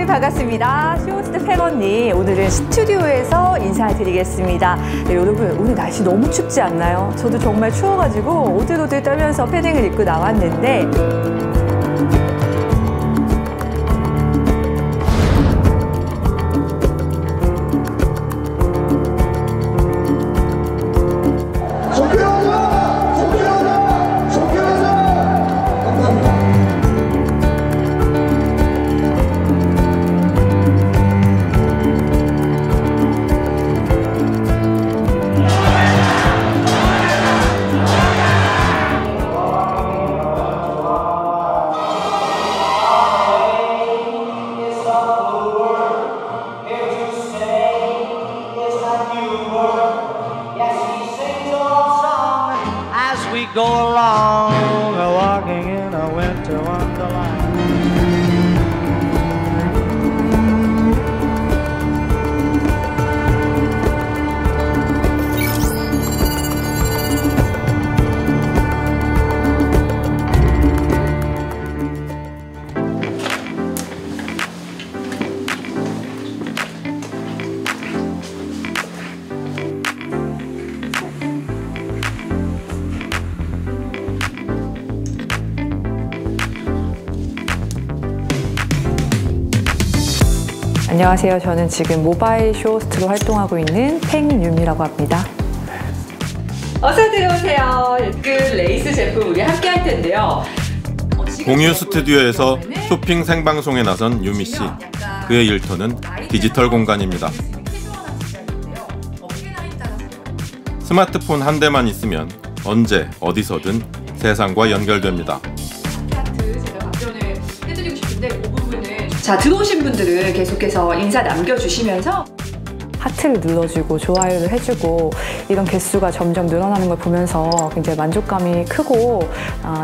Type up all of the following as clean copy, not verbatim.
반갑습니다. 쇼호스트 팬언니, 오늘은 스튜디오에서 인사드리겠습니다. 네, 여러분 오늘 날씨 너무 춥지 않나요? 저도 정말 추워가지고 오들오들 떨면서 패딩을 입고 나왔는데 go along, walking in a winter wonderland. 안녕하세요. 저는 지금 모바일 쇼호스트로 활동하고 있는 팽유미라고 합니다. 어서 들어오세요. 그 레이스 제품 우리 함께 할 텐데요. 공유 스튜디오에서 쇼핑 생방송에 나선 유미 씨. 그의 일터는 디지털 공간입니다. 스마트폰 한 대만 있으면 언제 어디서든 세상과 연결됩니다. 자, 들어오신 분들은 계속해서 인사 남겨주시면서 하트를 눌러주고 좋아요를 해주고 이런 개수가 점점 늘어나는 걸 보면서 굉장히 만족감이 크고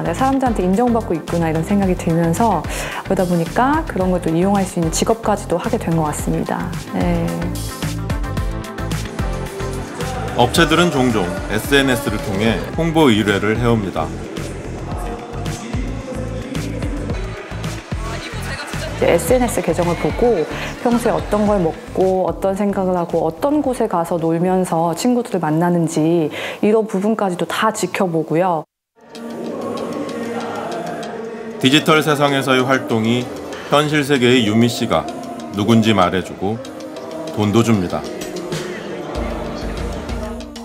내가 사람들한테 인정받고 있구나 이런 생각이 들면서 그러다 보니까 그런 것도 이용할 수 있는 직업까지도 하게 된 것 같습니다. 네. 업체들은 종종 SNS를 통해 홍보 의뢰를 해옵니다. SNS 계정을 보고 평소에 어떤 걸 먹고 어떤 생각을 하고 어떤 곳에 가서 놀면서 친구들을 만나는지 이런 부분까지도 다 지켜보고요. 디지털 세상에서의 활동이 현실 세계의 유미 씨가 누군지 말해주고 돈도 줍니다.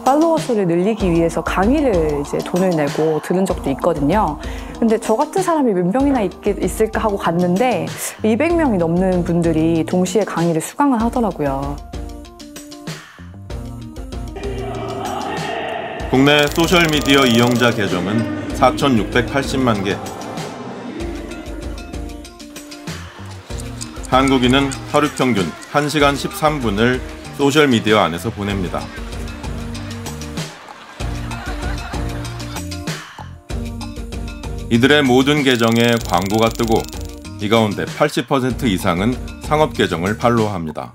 팔로워 수를 늘리기 위해서 강의를 이제 돈을 내고 들은 적도 있거든요. 근데 저 같은 사람이 몇 명이나 있을까 하고 갔는데 200명이 넘는 분들이 동시에 강의를 수강을 하더라고요. 국내 소셜미디어 이용자 계정은 4,680만 개. 한국인은 하루 평균 1시간 13분을 소셜미디어 안에서 보냅니다. 이들의 모든 계정에 광고가 뜨고 이 가운데 80% 이상은 상업 계정을 팔로우합니다.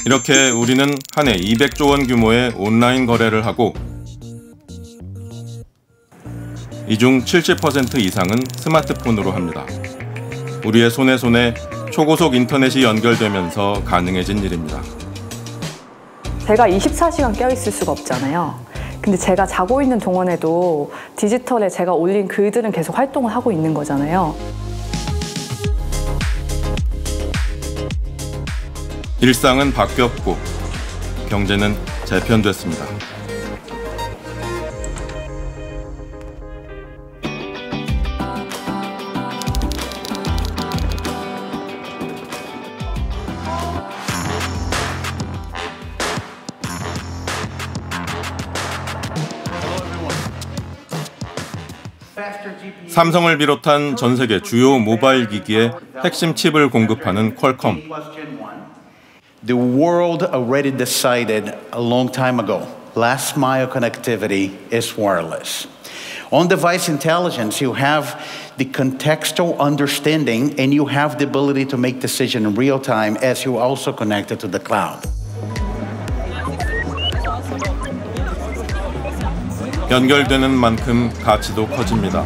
이렇게 우리는 한 해 200조 원 규모의 온라인 거래를 하고 이 중 70% 이상은 스마트폰으로 합니다. 우리의 손에 초고속 인터넷이 연결되면서 가능해진 일입니다. 제가 24시간 깨어있을 수가 없잖아요. 근데 제가 자고 있는 동안에도 디지털에 제가 올린 글들은 계속 활동을 하고 있는 거잖아요. 일상은 바뀌었고 경제는 재편됐습니다. 삼성을 비롯한 전 세계 주요 모바일 기기에 핵심 칩을 공급하는 퀄컴. The world already decided a long time ago, last mile connectivity is wireless. On device intelligence, you have the contextual understanding and you have the ability to make decisions in real time as you also connect it to the cloud. 연결되는 만큼 가치도 커집니다.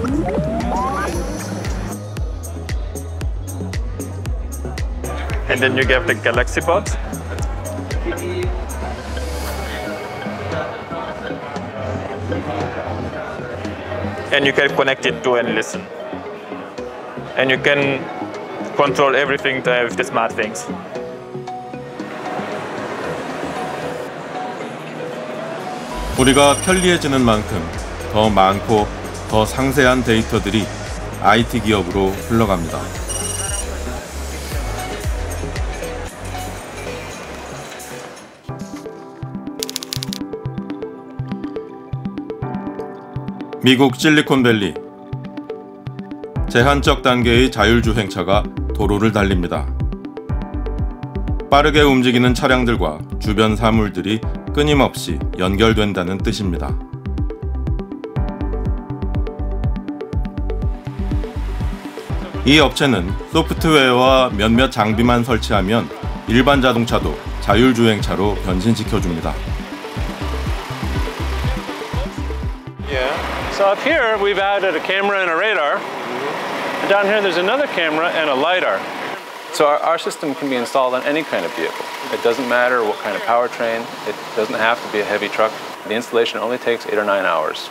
And then you get the Galaxy Bot. And you can connect it to and listen. And you can control everything with the smart things. 우리가 편리해지는 만큼 더 많고 더 상세한 데이터들이 IT 기업으로 흘러갑니다. 미국 실리콘밸리. 제한적 단계의 자율주행차가 도로를 달립니다. 빠르게 움직이는 차량들과 주변 사물들이 끊임없이 연결된다는 뜻입니다. 이 업체는 소프트웨어와 몇몇 장비만 설치하면 일반 자동차도 자율주행차로 변신시켜줍니다. So up here we've added a camera and a radar. And down here there's another camera and a LiDAR. So our system can be installed on any kind of vehicle. It doesn't matter what kind of powertrain. It doesn't have to be a heavy truck. The installation only takes 8 or 9 hours.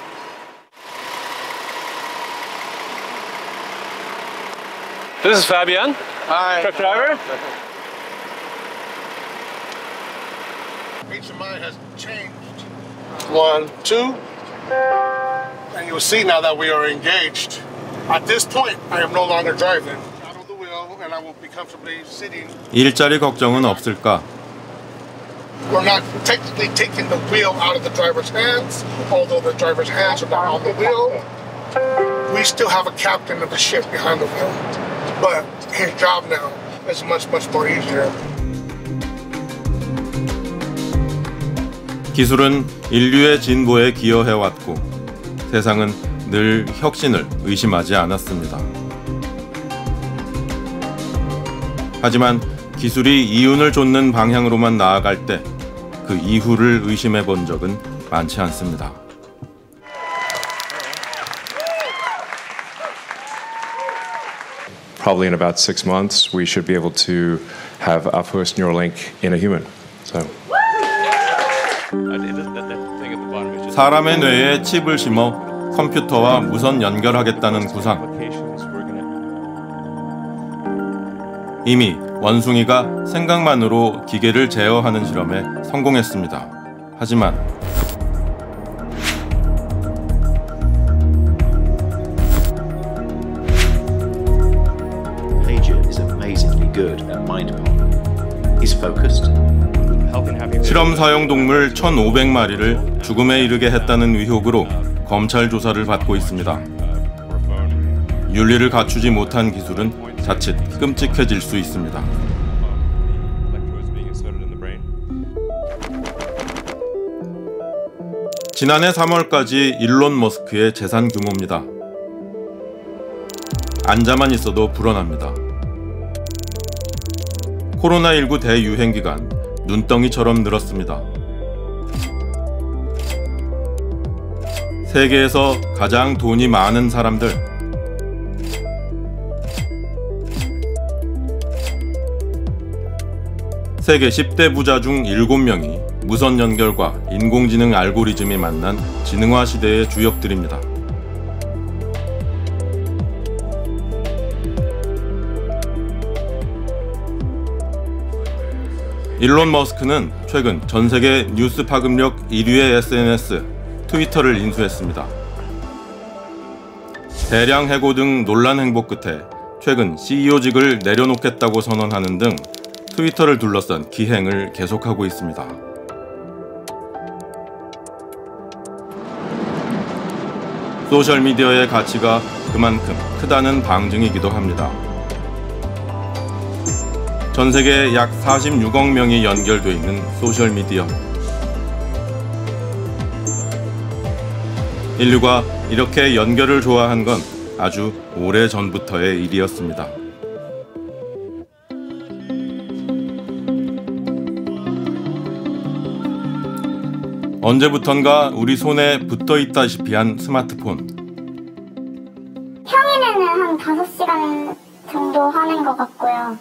This is Fabian. Hi. Truck driver. HMI has changed. 1, 2. And you'll see now that we are engaged. At this point, I am no longer driving. Out of the wheel, and I will be comfortably sitting. 일자리 걱정은 없을까? We're not technically taking the wheel out of the driver's hands, although the driver's hands are not on the wheel. We still have a captain of the ship behind the wheel, but his job now is much more easier. 기술은 인류의 진보에 기여해왔고 세상은 늘 혁신을 의심하지 않았습니다. 하지만 기술이 이윤을 좇는 방향으로만 나아갈 때 그 이후를 의심해 본 적은 많지 않습니다. Probably in about 6 months, we should be able to have our first Neuralink in a human. So. 사람의 뇌에 칩을 심어 컴퓨터와 무선 연결하겠다는 구상. 이미 원숭이가 생각만으로 기계를 제어하는 실험에 성공했습니다. 하지만 Adrian is amazingly good at mind pop. He's focused. 실험 사용 동물 1,500마리를 죽음에 이르게 했다는 의혹으로 검찰 조사를 받고 있습니다. 윤리를 갖추지 못한 기술은 자칫 끔찍해질 수 있습니다. 지난해 3월까지 일론 머스크의 재산 규모입니다. 앉아만 있어도 불어납니다. 코로나19 대유행 기간 눈덩이처럼 늘었습니다. 세계에서 가장 돈이 많은 사람들, 세계 10대 부자 중 7명이 무선 연결과 인공지능 알고리즘이 만난 지능화 시대의 주역들입니다. 일론 머스크는 최근 전 세계 뉴스 파급력 1위의 SNS, 트위터를 인수했습니다. 대량 해고 등 논란 행보 끝에 최근 CEO직을 내려놓겠다고 선언하는 등 트위터를 둘러싼 기행을 계속하고 있습니다. 소셜미디어의 가치가 그만큼 크다는 방증이기도 합니다. 전 세계에 약 46억 명이 연결돼 있는 소셜미디어. 인류가 이렇게 연결을 좋아한 건 아주 오래 전부터의 일이었습니다. 언제부턴가 우리 손에 붙어 있다시피 한 스마트폰. 평일에는 한 5시간 정도 하는 것 같고요.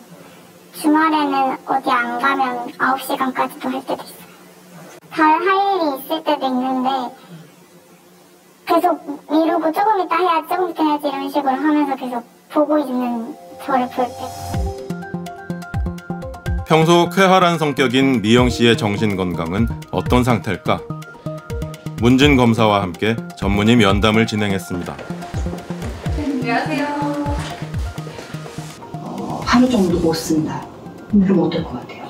주말에는 어디 안 가면 9시간까지도 할 때도 있어요. 잘 할 일이 있을 때도 있는데 계속 미루고 조금 이따 해야지 이런 식으로 하면서 계속 보고 있는 저를 볼 때. 평소 쾌활한 성격인 미영 씨의 정신 건강은 어떤 상태일까? 문진 검사와 함께 전문의 면담을 진행했습니다. 안녕하세요. 하루 정도 못 쓴다. 그럼 어떨 것 같아요?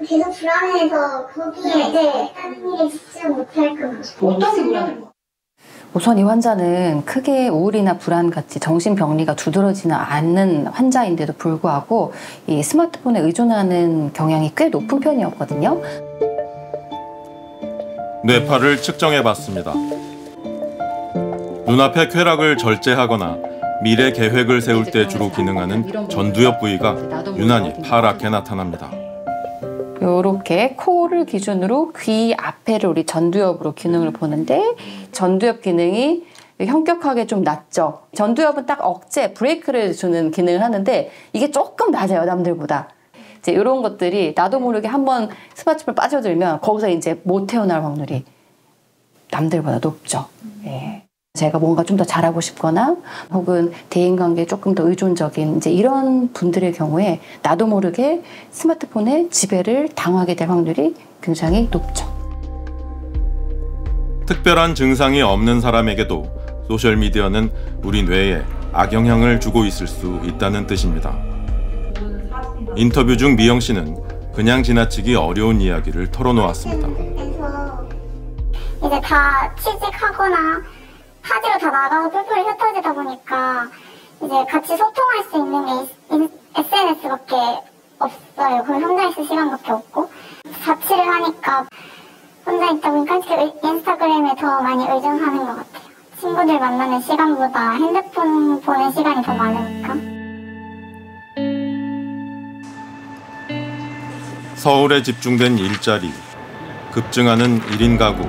계속 불안해서 거기에 이제 다른 일에 집중 못할 것 같아요. 어떤 게 불안해요? 우선 이 환자는 크게 우울이나 불안같이 정신병리가 두드러지는 않는 환자인데도 불구하고 이 스마트폰에 의존하는 경향이 꽤 높은 편이었거든요. 뇌파를 측정해봤습니다. 눈앞의 쾌락을 절제하거나 미래 계획을 세울 때 주로 기능하는 전두엽 부위가 유난히 파랗게 나타납니다. 이렇게 코를 기준으로 귀 앞에를 우리 전두엽으로 기능을 보는데 전두엽 기능이 현격하게 좀 낮죠. 전두엽은 딱 억제, 브레이크를 주는 기능을 하는데 이게 조금 낮아요, 남들보다. 이제 이런 것들이 나도 모르게 한번 스마트폰 빠져들면 거기서 이제 못 태어날 확률이 남들보다 높죠. 예. 제가 뭔가 좀 더 잘하고 싶거나 혹은 대인관계에 조금 더 의존적인 이제 이런 분들의 경우에 나도 모르게 스마트폰의 지배를 당하게 될 확률이 굉장히 높죠. 특별한 증상이 없는 사람에게도 소셜미디어는 우리 뇌에 악영향을 주고 있을 수 있다는 뜻입니다. 인터뷰 중 미영 씨는 그냥 지나치기 어려운 이야기를 털어놓았습니다. 이제 다 취직하거나 타지로 다 나가서 뿔뿔이 흩어지다 보니까 이제 같이 소통할 수 있는 게 SNS밖에 없어요. 거의 혼자 있을 시간밖에 없고 자취를 하니까 혼자 있다 보니까 인스타그램에 더 많이 의존하는 것 같아요. 친구들 만나는 시간보다 핸드폰 보는 시간이 더 많으니까. 서울에 집중된 일자리, 급증하는 1인 가구.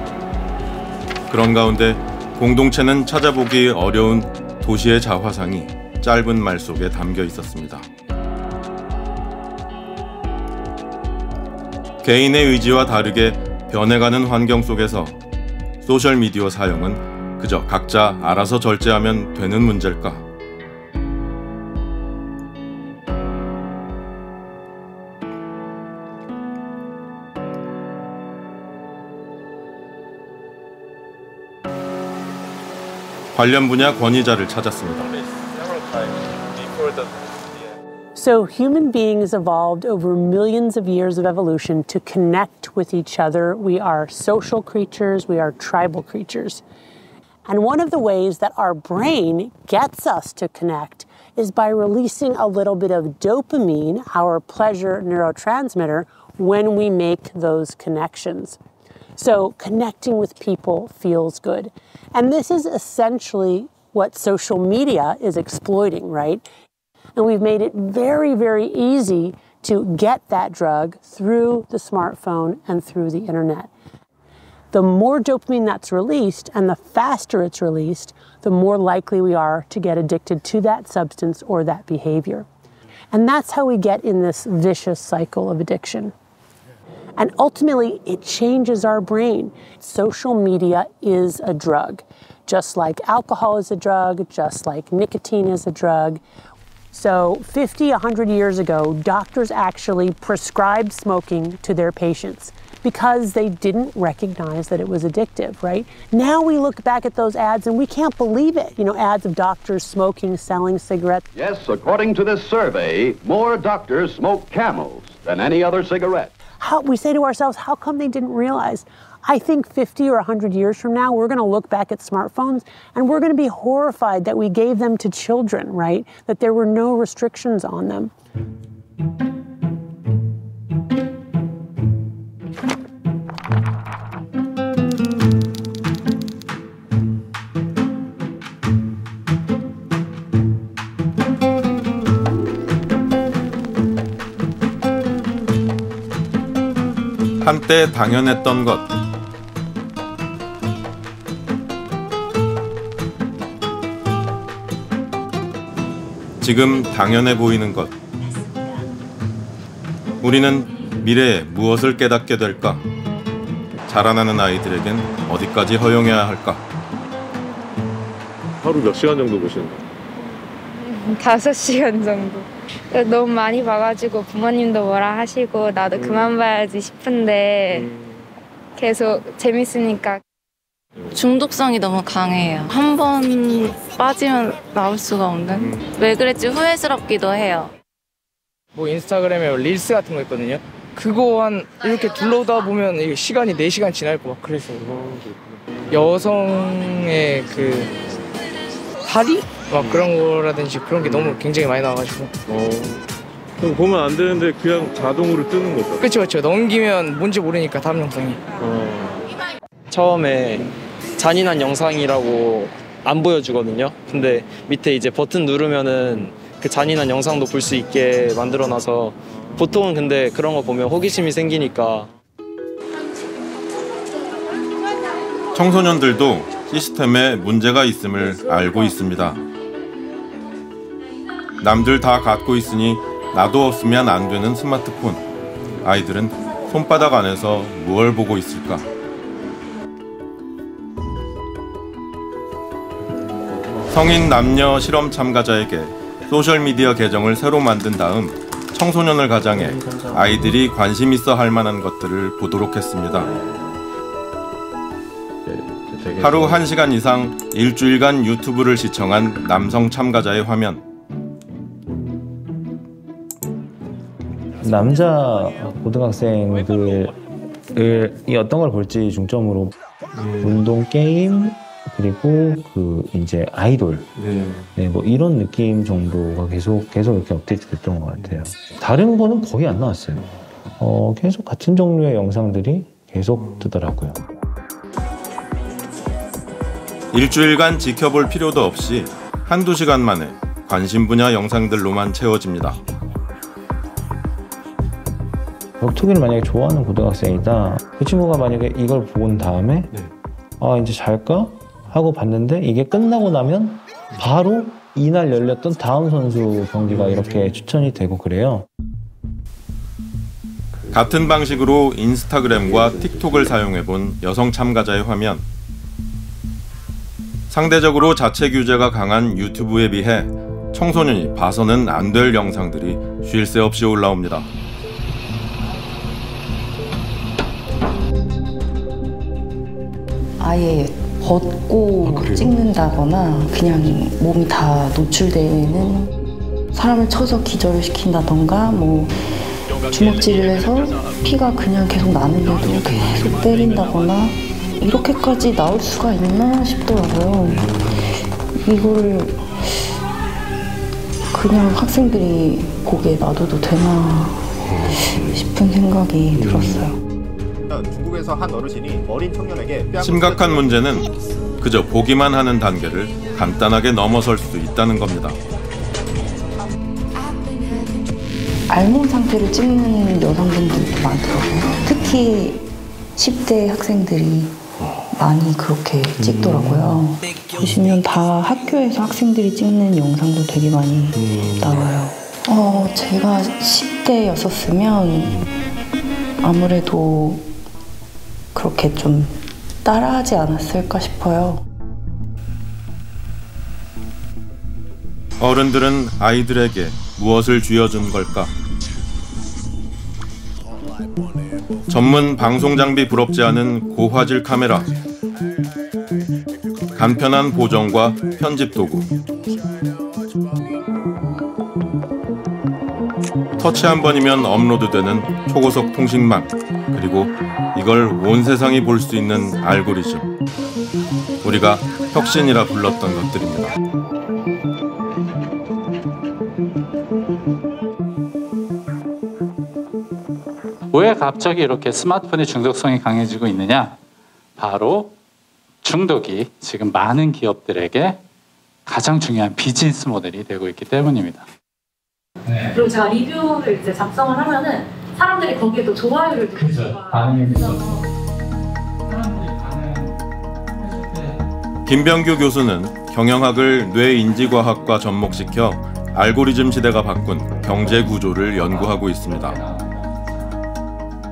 그런 가운데 공동체는 찾아보기 어려운 도시의 자화상이 짧은 말 속에 담겨 있었습니다. 개인의 의지와 다르게 변해가는 환경 속에서 소셜미디어 사용은 그저 각자 알아서 절제하면 되는 문제일까? 관련 분야 권위자를 찾았습니다. So human beings evolved over millions of years of evolution to connect with each other. We are social creatures, we are tribal creatures. And one of the ways that our brain gets us to connect is by releasing a little bit of dopamine, our pleasure neurotransmitter, when we make those connections. So connecting with people feels good. And this is essentially what social media is exploiting, right? And we've made it very, very easy to get that drug through the smartphone and through the internet. The more dopamine that's released and the faster it's released, the more likely we are to get addicted to that substance or that behavior. And that's how we get in this vicious cycle of addiction. And ultimately, it changes our brain. Social media is a drug. Just like alcohol is a drug, just like nicotine is a drug. So 50, 100 years ago, doctors actually prescribed smoking to their patients because they didn't recognize that it was addictive, right? Now we look back at those ads and we can't believe it. You know, ads of doctors smoking, selling cigarettes. Yes, according to this survey, more doctors smoke Camels than any other cigarette. We say to ourselves, how come they didn't realize? I think 50 or 100 years from now, we're going to look back at smartphones and we're going to be horrified that we gave them to children, right? That there were no restrictions on them. 한때 당연했던 것. 지금 당연해 보이는 것. 우리는 미래에 무엇을 깨닫게 될까? 자라나는 아이들에겐 어디까지 허용해야 할까? 하루 몇 시간 정도 보시는가요? 5시간 정도. 너무 많이 봐가지고 부모님도 뭐라 하시고 나도 그만 봐야지 싶은데 계속 재밌으니까. 중독성이 너무 강해요. 한 번 빠지면 나올 수가 없는. 왜 그랬지 후회스럽기도 해요. 뭐 인스타그램에 릴스 같은 거 있거든요. 그거 한 이렇게 둘러다 보면 시간이 4시간 지날 거 막 그래서 여성의 그 다리? 막 그런 거라든지 그런 게 너무 굉장히 많이 나와가지고. 그럼 보면 안 되는데 그냥 자동으로 뜨는 거죠? 그쵸 그쵸. 넘기면 뭔지 모르니까 다음 영상이. 처음에 잔인한 영상이라고 안 보여주거든요. 근데 밑에 이제 버튼 누르면은 그 잔인한 영상도 볼 수 있게 만들어놔서 보통은 근데 그런 거 보면 호기심이 생기니까. 청소년들도 시스템에 문제가 있음을 알고 있습니다. 남들 다 갖고 있으니 나도 없으면 안 되는 스마트폰. 아이들은 손바닥 안에서 무얼 보고 있을까? 성인 남녀 실험 참가자에게 소셜미디어 계정을 새로 만든 다음 청소년을 가장해 아이들이 관심 있어 할 만한 것들을 보도록 했습니다. 하루 1시간 이상 일주일간 유튜브를 시청한 남성 참가자의 화면. 남자 고등학생들이 어떤 걸 볼지 중점으로 운동, 게임, 그리고 그 이제 아이돌, 네, 뭐 이런 느낌 정도가 계속 이렇게 업데이트 됐던 것 같아요. 다른 거는 거의 안 나왔어요. 계속 같은 종류의 영상들이 계속 뜨더라고요. 일주일간 지켜볼 필요도 없이 한두 시간 만에 관심 분야 영상들로만 채워집니다. 격투기를 만약에 좋아하는 고등학생이다. 그 친구가 만약에 이걸 본 다음에 아 이제 잘까? 하고 봤는데 이게 끝나고 나면 바로 이날 열렸던 다음 선수 경기가 이렇게 추천이 되고 그래요. 같은 방식으로 인스타그램과 틱톡을 사용해본 여성 참가자의 화면. 상대적으로 자체 규제가 강한 유튜브에 비해 청소년이 봐서는 안 될 영상들이 쉴 새 없이 올라옵니다. 아예 벗고 찍는다거나 그냥 몸이 다 노출되는, 사람을 쳐서 기절을 시킨다던가 뭐 주먹질을 해서 피가 그냥 계속 나는데도 계속 때린다거나 이렇게까지 나올 수가 있나 싶더라고요. 이거를 그냥 학생들이 보게 놔둬도 되나 싶은 생각이 들었어요. 중국에서 한 어르신이 어린 청년에게 심각한 문제는 그저 보기만 하는 단계를 간단하게 넘어설 수 있다는 겁니다. 알몸 상태를 찍는 여성분들도 많더라고요. 특히 10대 학생들이 많이 그렇게 찍더라고요. 보시면 다 학교에서 학생들이 찍는 영상도 되게 많이 나와요. 제가 10대였었으면 아무래도 그렇게 좀 따라하지 않았을까 싶어요. 어른들은 아이들에게 무엇을 쥐어준 걸까? 전문 방송 장비 부럽지 않은 고화질 카메라, 간편한 보정과 편집 도구, 터치 한 번이면 업로드되는 초고속 통신망, 그리고 이걸 온 세상이 볼 수 있는 알고리즘. 우리가 혁신이라 불렀던 것들입니다. 왜 갑자기 이렇게 스마트폰의 중독성이 강해지고 있느냐? 바로 중독이 지금 많은 기업들에게 가장 중요한 비즈니스 모델이 되고 있기 때문입니다. 그리고 제가 리뷰를 이제 작성을 하면은 사람들이 거기에 또 좋아요를 반응이 김병규 교수는 경영학을 뇌인지과학과 접목시켜 알고리즘 시대가 바꾼 경제 구조를 연구하고 있습니다.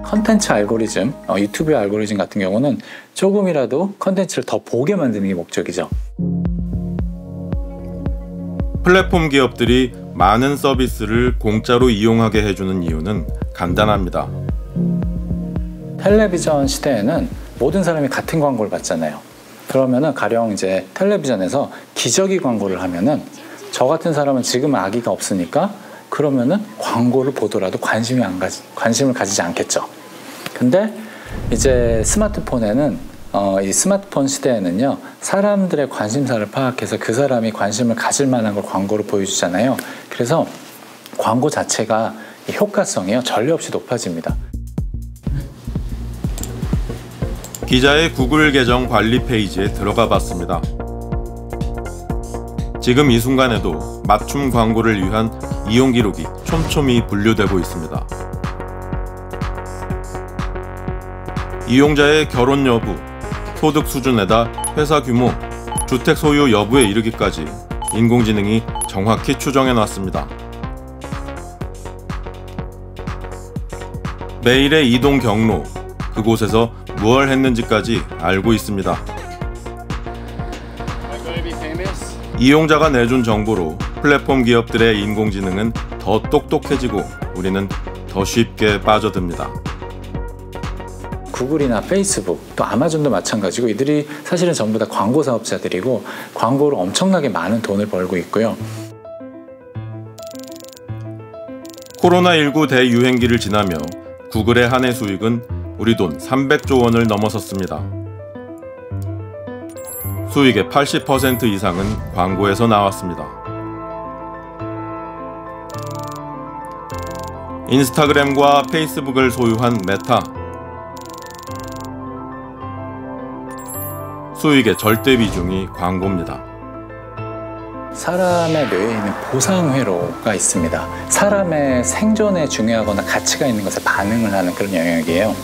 컨텐츠 알고리즘, 유튜브의 알고리즘 같은 경우는 조금이라도 컨텐츠를 더 보게 만드는 게 목적이죠. 플랫폼 기업들이 많은 서비스를 공짜로 이용하게 해주는 이유는 간단합니다. 텔레비전 시대에는 모든 사람이 같은 광고를 봤잖아요. 그러면은 가령 이제 텔레비전에서 기저귀 광고를 하면은 저 같은 사람은 지금 아기가 없으니까 그러면은 광고를 보더라도 관심을 가지지 않겠죠. 근데 이제 스마트폰에는 이 스마트폰 시대에는요, 사람들의 관심사를 파악해서 그 사람이 관심을 가질 만한 걸 광고로 보여주잖아요. 그래서 광고 자체가 효과성이요, 전례 없이 높아집니다. 기자의 구글 계정 관리 페이지에 들어가 봤습니다. 지금 이 순간에도 맞춤 광고를 위한 이용 기록이 촘촘히 분류되고 있습니다. 이용자의 결혼 여부, 소득 수준에다 회사 규모, 주택 소유 여부에 이르기까지 인공지능이 정확히 추정해 놨습니다. 매일의 이동 경로, 그곳에서 무엇을 했는지까지 알고 있습니다. 이용자가 내준 정보로 플랫폼 기업들의 인공지능은 더 똑똑해지고 우리는 더 쉽게 빠져듭니다. 구글이나 페이스북, 또 아마존도 마찬가지고 이들이 사실은 전부 다 광고 사업자들이고 광고로 엄청나게 많은 돈을 벌고 있고요. 코로나19 대유행기를 지나며 구글의 한 해 수익은 우리 돈 300조 원을 넘어섰습니다. 수익의 80% 이상은 광고에서 나왔습니다. 인스타그램과 페이스북을 소유한 메타. 수익의 절대 비중이 광고입니다. 사람의 뇌에 있는 보상회로가 있습니다. 사람의 생존에 중요하거나 가치가 있는 것에 반응을 하는 그런 영역이에요.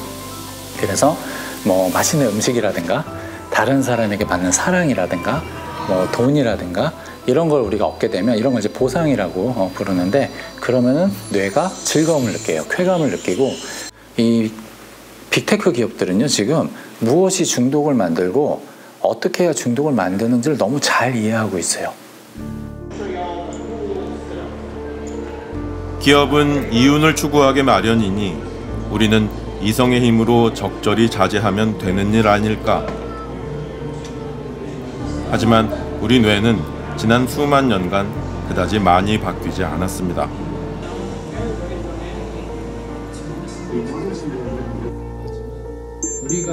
그래서 뭐 맛있는 음식이라든가 다른 사람에게 받는 사랑이라든가 뭐 돈이라든가 이런 걸 우리가 얻게 되면 이런 걸 이제 보상이라고 부르는데, 그러면은 뇌가 즐거움을 느껴요. 쾌감을 느끼고, 이 빅테크 기업들은요, 지금 무엇이 중독을 만들고 어떻게 해야 중독을 만드는지를 너무 잘 이해하고 있어요. 기업은 이윤을 추구하게 마련이니 우리는 이성의 힘으로 적절히 자제하면 되는 일 아닐까? 하지만 우리 뇌는 지난 수만 년간 그다지 많이 바뀌지 않았습니다.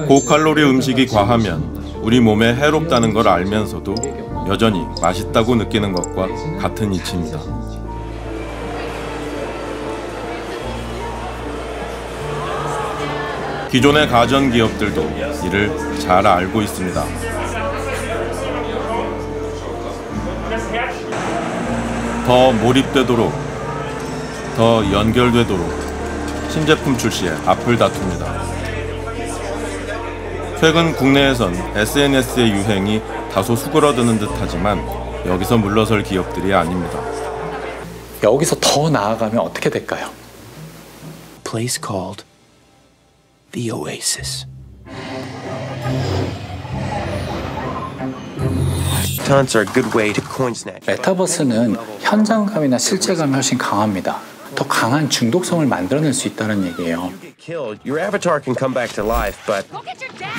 고칼로리 음식이 과하면 우리 몸에 해롭다는 걸 알면서도 여전히 맛있다고 느끼는 것과 같은 이치입니다. 기존의 가전기업들도 이를 잘 알고 있습니다. 더 몰입되도록, 더 연결되도록 신제품 출시에 앞을 다툽니다. 최근 국내에선 SNS의 유행이 다소 수그러드는 듯하지만 여기서 물러설 기업들이 아닙니다. 여기서 더 나아가면 어떻게 될까요? Place called the Oasis. Stunts are a good way to coin snatch. 메타버스는 현장감이나 실제감이 훨씬 강합니다. 더 강한 중독성을 만들어낼 수 있다는 얘기예요. Killed, your avatar can come back to life, but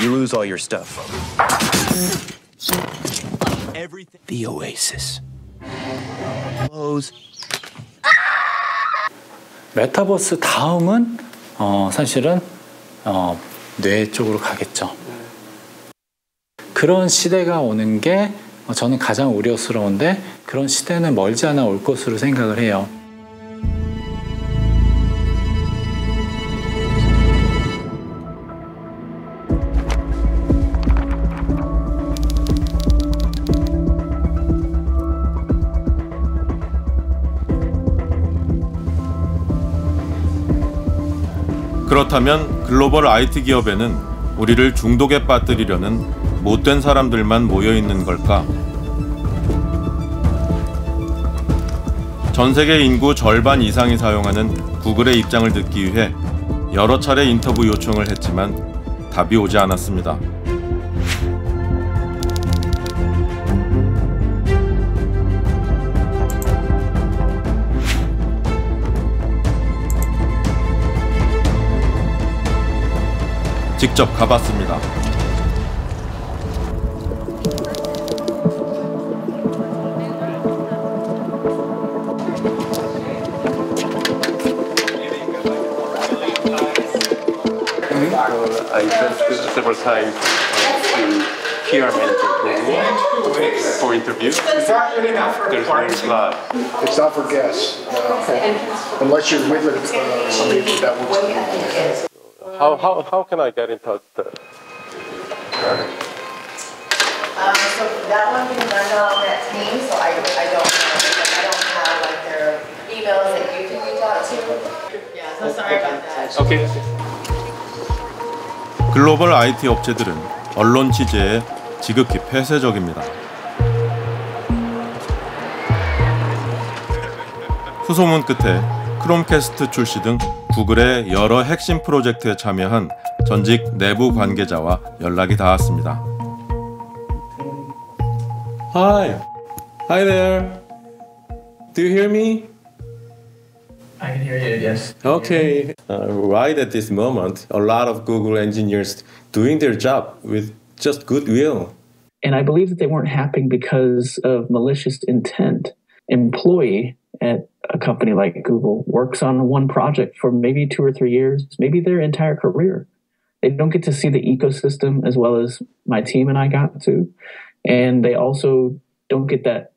you lose all your stuff. The Oasis. 메타버스 다음은 사실은 뇌 쪽으로 가겠죠. 그런 시대가 오는 게 저는 가장 우려스러운데 그런 시대는 멀지 않아 올 것으로 생각을 해요. 그렇다면 글로벌 IT 기업에는 우리를 중독에 빠뜨리려는 못된 사람들만 모여있는 걸까? 전 세계 인구 절반 이상이 사용하는 구글의 입장을 듣기 위해 여러 차례 인터뷰 요청을 했지만 답이 오지 않았습니다. 직접 가봤습니다. I went several times to PR manager for interview. There's no reply. It's not for guests. Unless you're with somebody that works. How can I get in touch? So that one because I'm not on that team, so I don't know. I don't have like their emails that you can reach out to. Yeah, so sorry about that. Okay. 글로벌 IT 업체들은 언론 취재에 지극히 폐쇄적입니다. 수소문 끝에 크롬캐스트 출시 등 구글의 여러 핵심 프로젝트에 참여한 전직 내부 관계자와 연락이 닿았습니다. Hi there. Do you hear me? I can hear you, yes. Okay. Right at this moment, a lot of Google engineers doing their job with just goodwill. And I believe that they weren't happening because of malicious intent. Employee at a company like Google works on one project for maybe 2 or 3 years, maybe their entire career. They don't get to see the ecosystem as well as my team and I got to. And they also don't get that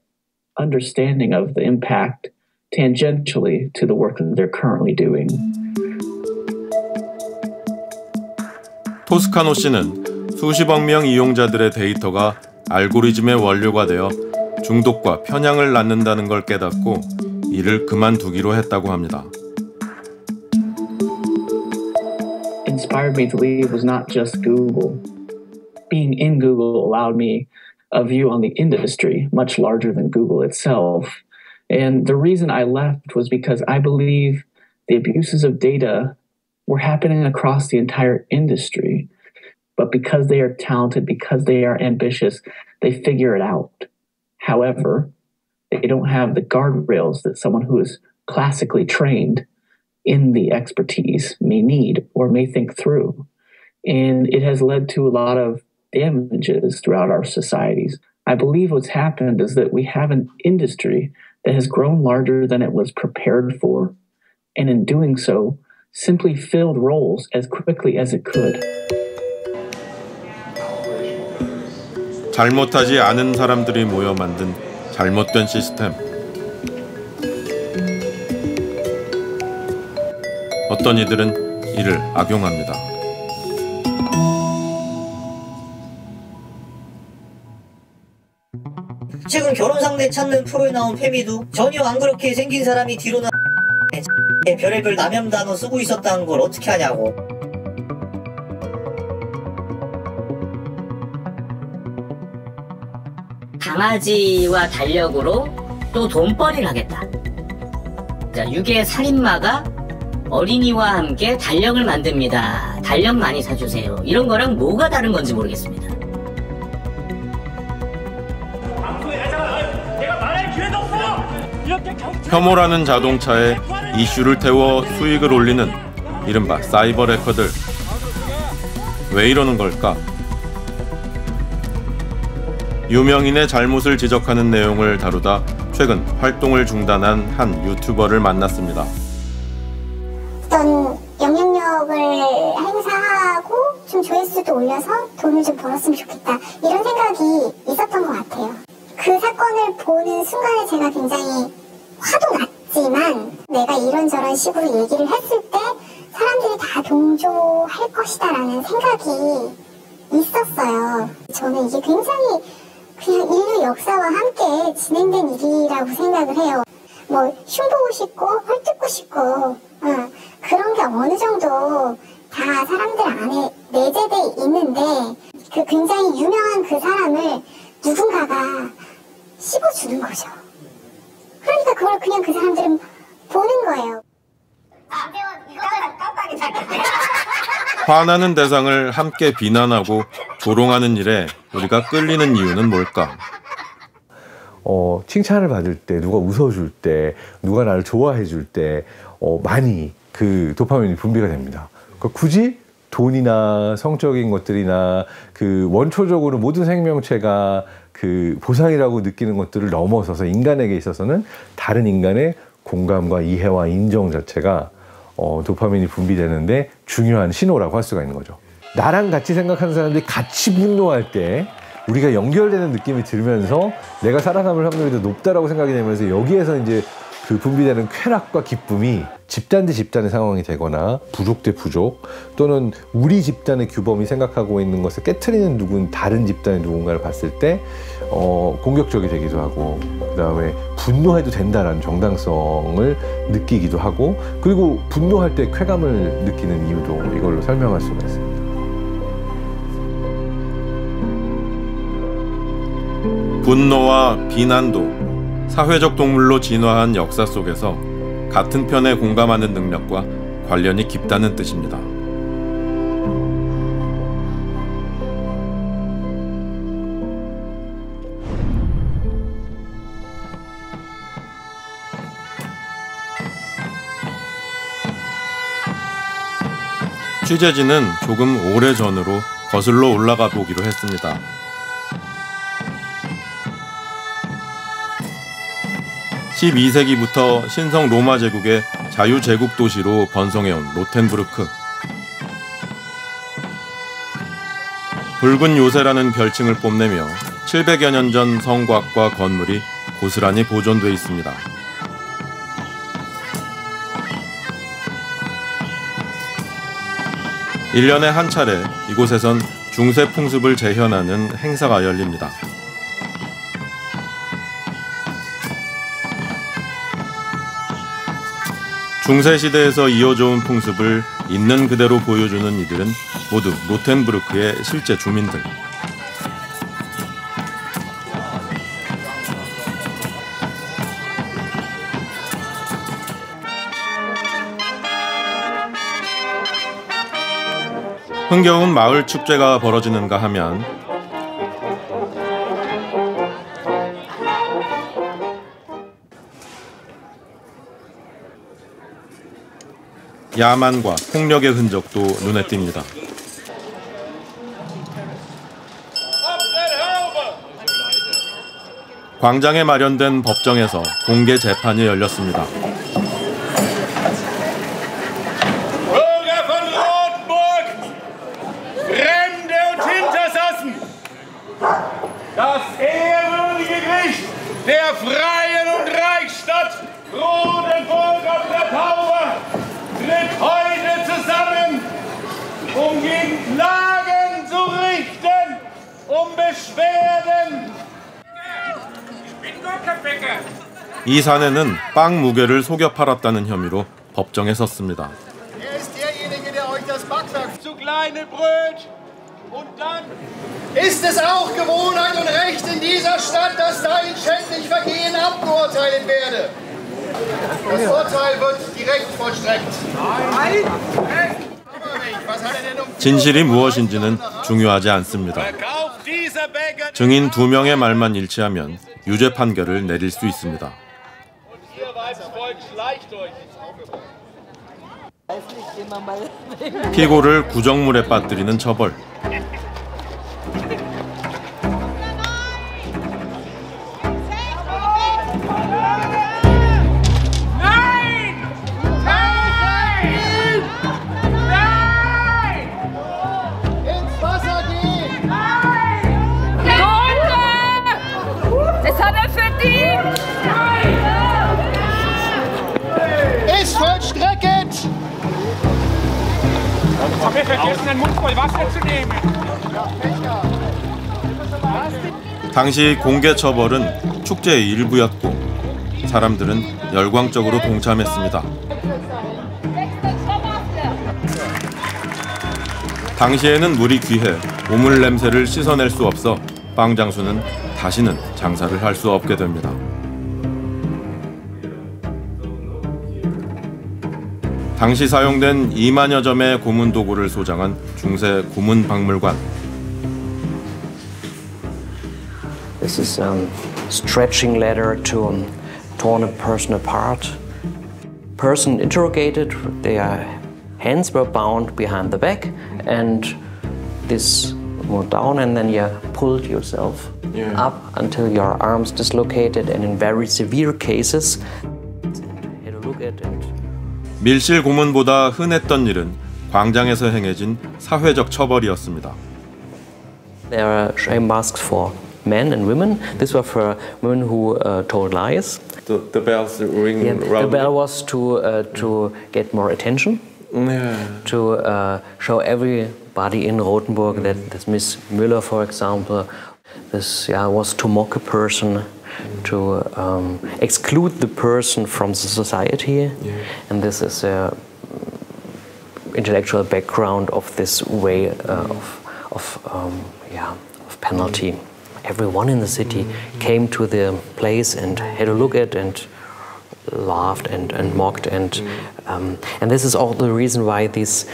understanding of the impact tangentially to the work that they're currently doing. 토스카노 씨는 수십억 명 이용자들의 데이터가 알고리즘의 원료가 되어 중독과 편향을 낳는다는 걸 깨닫고 일을 그만두기로 했다고 합니다. Inspired me to leave was not just Google. Being in Google allowed me a view on the industry much larger than Google itself. And the reason I left was because I believe the abuses of data were happening across the entire industry. But because they are talented, because they are ambitious, they figure it out. However, they don't have the guardrails that someone who is classically trained in the expertise may need or may think through. And it has led to a lot of damages throughout our societies. I believe what's happened is that we have an industry that has grown larger than it was prepared for, and in doing so, simply filled roles as quickly as it could. 잘못하지 않은 사람들이 모여 만든 잘못된 시스템. 어떤 이들은 이를 악용합니다. 최근 결혼 상대 찾는 프로에 나온 페미도 전혀 안 그렇게 생긴 사람이 뒤로 나 별의별 남염 단어 쓰고 있었다는 걸 어떻게 하냐고. 강아지와 달력으로 또 돈벌이를 하겠다. 자, 유괴 살인마가 어린이와 함께 달력을 만듭니다. 달력 많이 사주세요. 이런 거랑 뭐가 다른 건지 모르겠습니다. 혐오라는 자동차에 이슈를 태워 수익을 올리는 이른바 사이버 해커들. 왜 이러는 걸까? 유명인의 잘못을 지적하는 내용을 다루다 최근 활동을 중단한 한 유튜버를 만났습니다. 어떤 영향력을 행사하고 좀 조회수도 올려서 돈을 좀 벌었으면 좋겠다, 이런 생각이 있었던 것 같아요. 그 사건을 보는 순간에 제가 굉장히 화도 났지만 내가 이런저런 식으로 얘기를 했을 때 사람들이 다 동조할 것이다 라는 생각이 있었어요. 저는 이게 굉장히 그냥 인류 역사와 함께 진행된 일이라고 생각을 해요. 뭐 흉보고 싶고 헐뜯고 싶고 그런 게 어느 정도 다 사람들 안에 내재돼 있는데 그 굉장히 유명한 그 사람을 누군가가 씹어주는 거죠. 그러니까 그걸 그냥 그 사람들은 보는 거예요. 화나는 대상을 함께 비난하고 조롱하는 일에 우리가 끌리는 이유는 뭘까? 칭찬을 받을 때, 누가 웃어줄 때, 누가 나를 좋아해줄 때 많이 그 도파민이 분비가 됩니다. 그러니까 굳이 돈이나 성적인 것들이나 그 원초적으로 모든 생명체가 그 보상이라고 느끼는 것들을 넘어서서 인간에게 있어서는 다른 인간의 공감과 이해와 인정 자체가 도파민이 분비되는데 중요한 신호라고 할 수가 있는 거죠. 나랑 같이 생각하는 사람들이 같이 분노할 때 우리가 연결되는 느낌이 들면서 내가 살아남을 확률이 더 높다라고 생각이 되면서 여기에서 이제 그 분비되는 쾌락과 기쁨이 집단 대 집단의 상황이 되거나 부족 대 부족 또는 우리 집단의 규범이 생각하고 있는 것을 깨트리는 다른 집단의 누군가를 봤을 때 공격적이 되기도 하고 그 다음에 분노해도 된다라는 정당성을 느끼기도 하고 그리고 분노할 때 쾌감을 느끼는 이유도 이걸로 설명할 수가 있습니다. 분노와 비난도 사회적 동물로 진화한 역사 속에서 같은 편에 공감하는 능력과 관련이 깊다는 뜻입니다. 취재진은 조금 오래전으로 거슬러 올라가 보기로 했습니다. (12세기부터) 신성 로마 제국의 자유제국 도시로 번성해온 로텐부르크. 붉은 요새라는 별칭을 뽐내며 700여 년 전 성곽과 건물이 고스란히 보존돼 있습니다. (1년에) 한 차례 이곳에선 중세 풍습을 재현하는 행사가 열립니다. 중세시대에서 이어져온 풍습을 있는 그대로 보여주는 이들은 모두 로텐부르크의 실제 주민들. 흥겨운 마을 축제가 벌어지는가 하면 야만과 폭력의 흔적도 눈에 띕니다. 광장에 마련된 법정에서 공개 재판이 열렸습니다. Bürger von Rotenburg, Fremde und Hintersassen, das ehrwürdige Gericht der Freien und Reichsstadt Rotenburg auf der Tauber tritt heute zusammen, gegen Klagen zu richten, Beschwerden. 이 사내는 빵 무게를 속여 팔았다는 혐의로 법정에 섰습니다. Er ist derjenige, der euch das Backwerk zu kleine Bröt und dann ist es auch Gewohnheit und Recht in dieser Stadt, dass da in schändlich Vergehen abgeurteilt werde. Das Urteil wird direkt vollstreckt. 진실이 무엇인지는 중요하지 않습니다. 증인 2명의 말만 일치하면 유죄 판결을 내릴 수 있습니다. 피고를 구정물에 빠뜨리는 처벌. Das hat er verdient! Ist vollstreckend! Haben wir vergessen, einen Mund voll Wasser zu nehmen? 당시 공개 처벌은 축제의 일부였고 사람들은 열광적으로 동참했습니다. 당시에는 물이 귀해 우물 냄새를 씻어낼 수 없어 빵 장수는 다시는 장사를 할 수 없게 됩니다. 당시 사용된 2만여 점의 고문 도구를 소장한 중세 고문 박물관. This is stretching ladder to torn a person apart. Person interrogated, their hands were bound behind the back, and this went down, and then you pulled yourself up until your arms dislocated, and in very severe cases, had a look at it. 밀실 고문보다 흔했던 일은 광장에서 행해진 사회적 처벌이었습니다. There are shame masks for men and women. This was for women who told lies. The bells ring. Yeah, the bell was to get more attention, to show everybody in Rothenburg that this Miss Müller, for example, this was to mock a person, to exclude the person from the society, and this is the intellectual background of this way of penalty. Everyone in the city came to the place and had a look at and laughed and mocked, and this is all the reason why this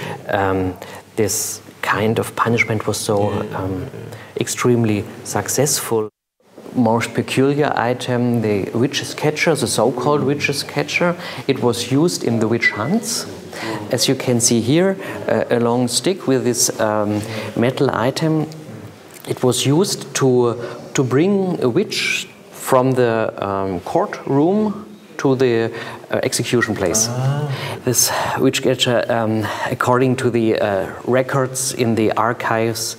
kind of punishment was so extremely successful. Most peculiar item, the witch's catcher, the so-called witch's catcher. It was used in the witch hunts. As you can see here, a long stick with this metal item. It was used to bring a witch from the courtroom to the execution place. This witch catcher, according to the records in the archives,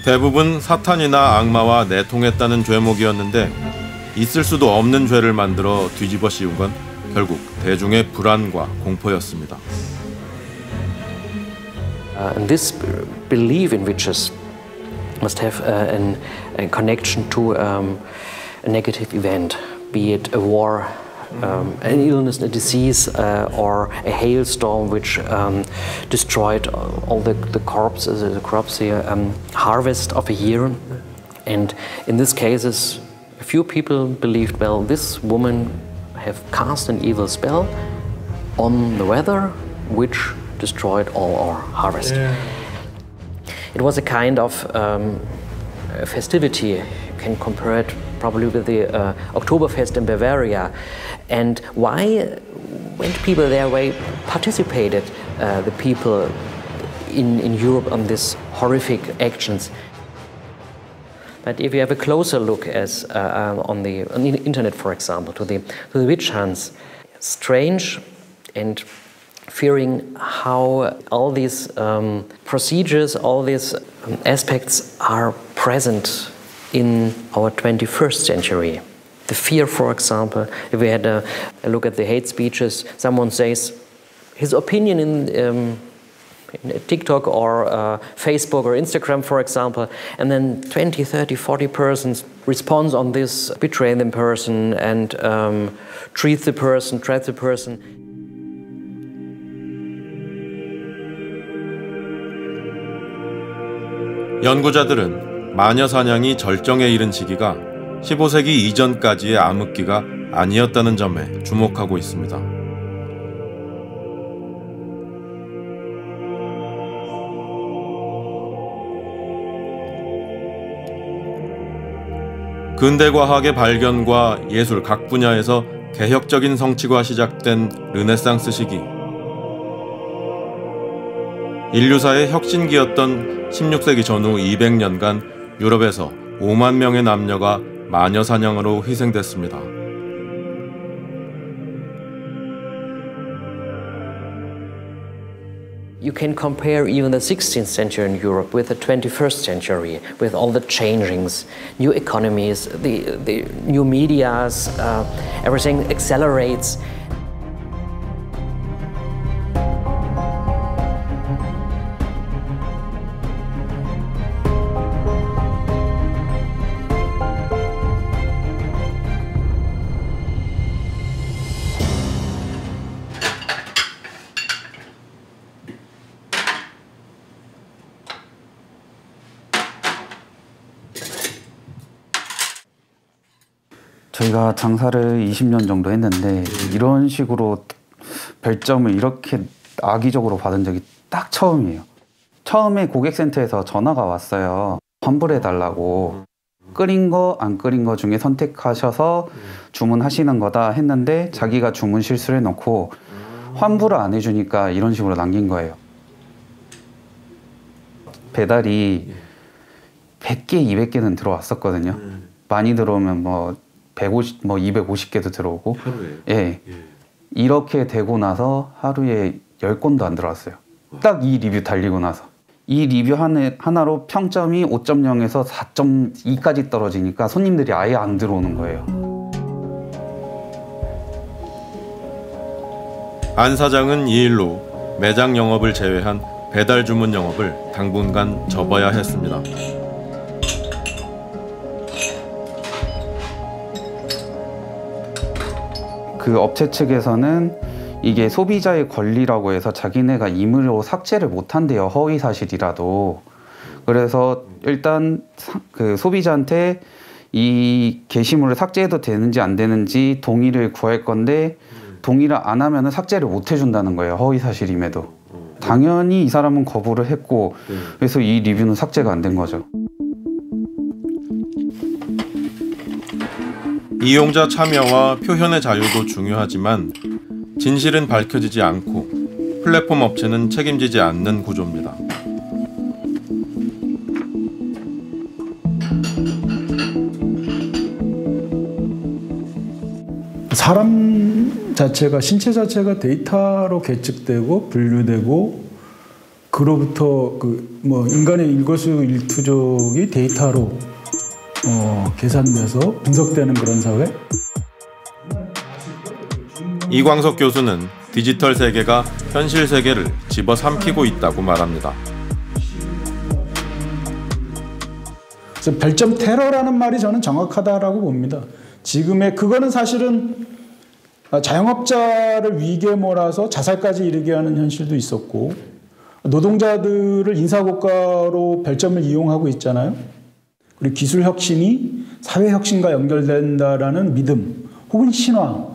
대부분 사탄이나 악마와 내통했다는 죄목이었는데 있을 수도 없는 죄를 만들어 뒤집어 씌운 건 결국 대중의 불안과 공포였습니다. And this belief in witches must have a connection to a negative event, be it a war, an illness, a disease, or a hailstorm which destroyed all the corpses, the crops, the harvest of a year. And in these cases, a few people believed, well, this woman have cast an evil spell on the weather, which destroyed all our harvest. It was a kind of festivity. You can compare it probably with the Oktoberfest in Bavaria. And why went people their way? Participated the people in Europe on these horrific actions. But if you have a closer look as on the internet, for example, to the witch hunts, strange and fearing how all these procedures, all these aspects are present in our 21st century. The fear, for example, if we had a look at the hate speeches, someone says his opinion TikTok or Facebook or Instagram, for example, and then 20, 30, 40 persons respond on this, betray the person and treat the person, threat the person. 연구자들은 마녀 사냥이 절정에 이른 시기가 15세기 이전까지의 암흑기가 아니었다는 점에 주목하고 있습니다. 근대 과학의 발견과 예술 각 분야에서 개혁적인 성취가 시작된 르네상스 시기. 인류사의 혁신기였던 16세기 전후 200년간 유럽에서 5만 명의 남녀가 마녀 사냥으로 희생됐습니다. You can compare even the 16th century in Europe with the 21st century, with all the changings, new economies, the new medias, everything accelerates. 저희가 장사를 20년 정도 했는데 이런 식으로 별점을 이렇게 악의적으로 받은 적이 딱 처음이에요. 처음에 고객센터에서 전화가 왔어요. 환불해달라고. 끓인 거, 안 끓인 거 중에 선택하셔서 주문하시는 거다 했는데 자기가 주문 실수를 해놓고 환불을 안 해주니까 이런 식으로 남긴 거예요. 배달이 100개, 200개는 들어왔었거든요. 많이 들어오면 뭐 150, 뭐 250개도 들어오고. 하루에? 예. 이렇게 되고 나서 하루에 10건도 안 들어왔어요. 딱 이 리뷰 달리고 나서. 이 리뷰 하나로 평점이 5.0에서 4.2까지 떨어지니까 손님들이 아예 안 들어오는 거예요. 안 사장은 이 일로 매장 영업을 제외한 배달 주문 영업을 당분간 접어야 했습니다. 그 업체 측에서는 이게 소비자의 권리라고 해서 자기네가 임의로 삭제를 못한대요. 허위 사실이라도. 그래서 일단 그 소비자한테 이 게시물을 삭제해도 되는지 안 되는지 동의를 구할 건데 동의를 안 하면 삭제를 못 해준다는 거예요. 허위 사실임에도. 당연히 이 사람은 거부를 했고 그래서 이 리뷰는 삭제가 안 된 거죠. 이용자 참여와 표현의 자유도 중요하지만 진실은 밝혀지지 않고 플랫폼 업체는 책임지지 않는 구조입니다. 사람 자체가, 신체 자체가 데이터로 계측되고 분류되고 그로부터 뭐 인간의 일거수일투족이 데이터로 계산돼서 분석되는 그런 사회? 이광석 교수는 디지털 세계가 현실 세계를 집어삼키고 있다고 말합니다. 그래서 별점 테러라는 말이 저는 정확하다라고 봅니다. 지금의 그거는 사실은 자영업자를 위기에 몰아서 자살까지 이르게 하는 현실도 있었고 노동자들을 인사고과로 별점을 이용하고 있잖아요. 그리고 기술 혁신이 사회 혁신과 연결된다라는 믿음 혹은 신화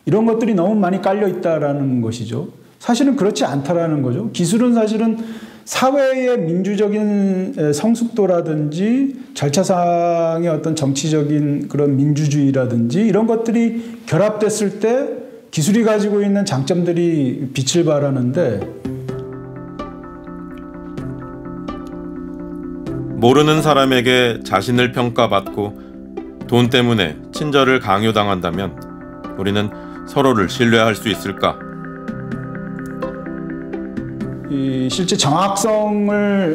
이런 것들이 너무 많이 깔려 있다라는 것이죠. 사실은 그렇지 않다라는 거죠. 기술은 사실은 사회의 민주적인 성숙도라든지 절차상의 어떤 정치적인 그런 민주주의라든지 이런 것들이 결합됐을 때 기술이 가지고 있는 장점들이 빛을 발하는데 모르는 사람에게 자신을 평가받고 돈 때문에 친절을 강요당한다면 우리는 서로를 신뢰할 수 있을까? 실제 정확성과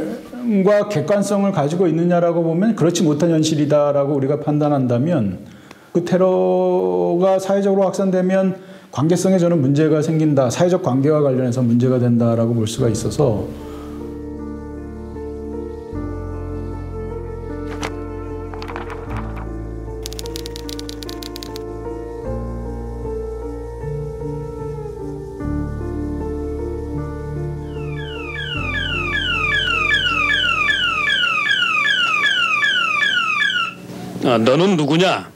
객관성을 가지고 있느냐라고 보면 그렇지 못한 현실이다라고 우리가 판단한다면 그 테러가 사회적으로 확산되면 관계성에 저는 문제가 생긴다, 사회적 관계와 관련해서 문제가 된다라고 볼 수가 있어서 너는 누구냐?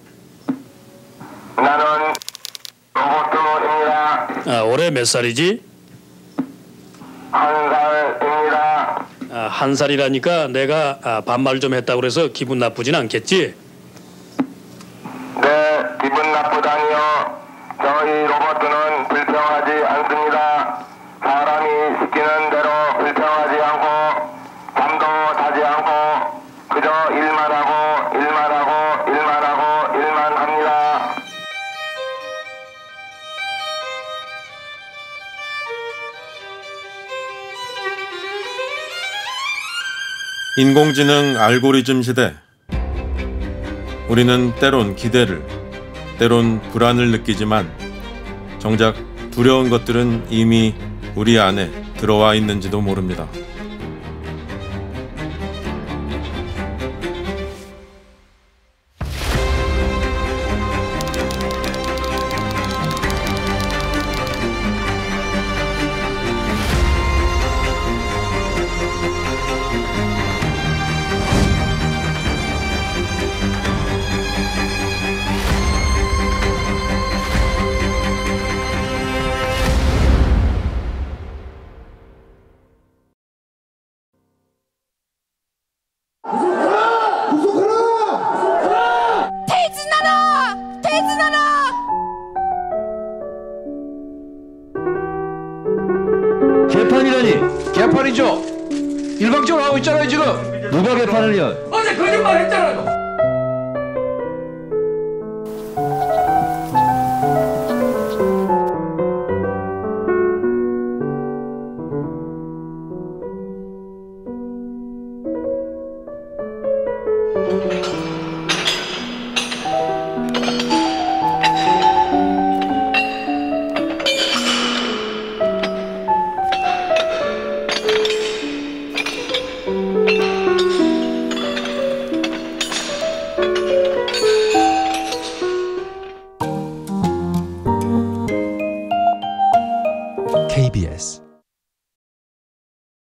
나는 로버트입니다. 올해 몇 살이지? 1살입니다. 1살이라니까 내가 반말 좀 했다고 그래서 기분 나쁘진 않겠지? 네, 기분 나쁘다니요. 저희 로버트는 불평하지 않습니다. 사람이 시키는 대로 불평하지 않고 잠도 자지 않고 그저 일만 하고 일만 하고 일만 하고 일만 합니다. 인공지능 알고리즘 시대. 우리는 때론 기대를, 때론 불안을 느끼지만 정작 두려운 것들은 이미 우리 안에 들어와 있는지도 모릅니다. 개판이라니? 개판이죠? 일방적으로 하고 있잖아요 지금. 누가 개판을 요? 어제 거짓말 했잖아요.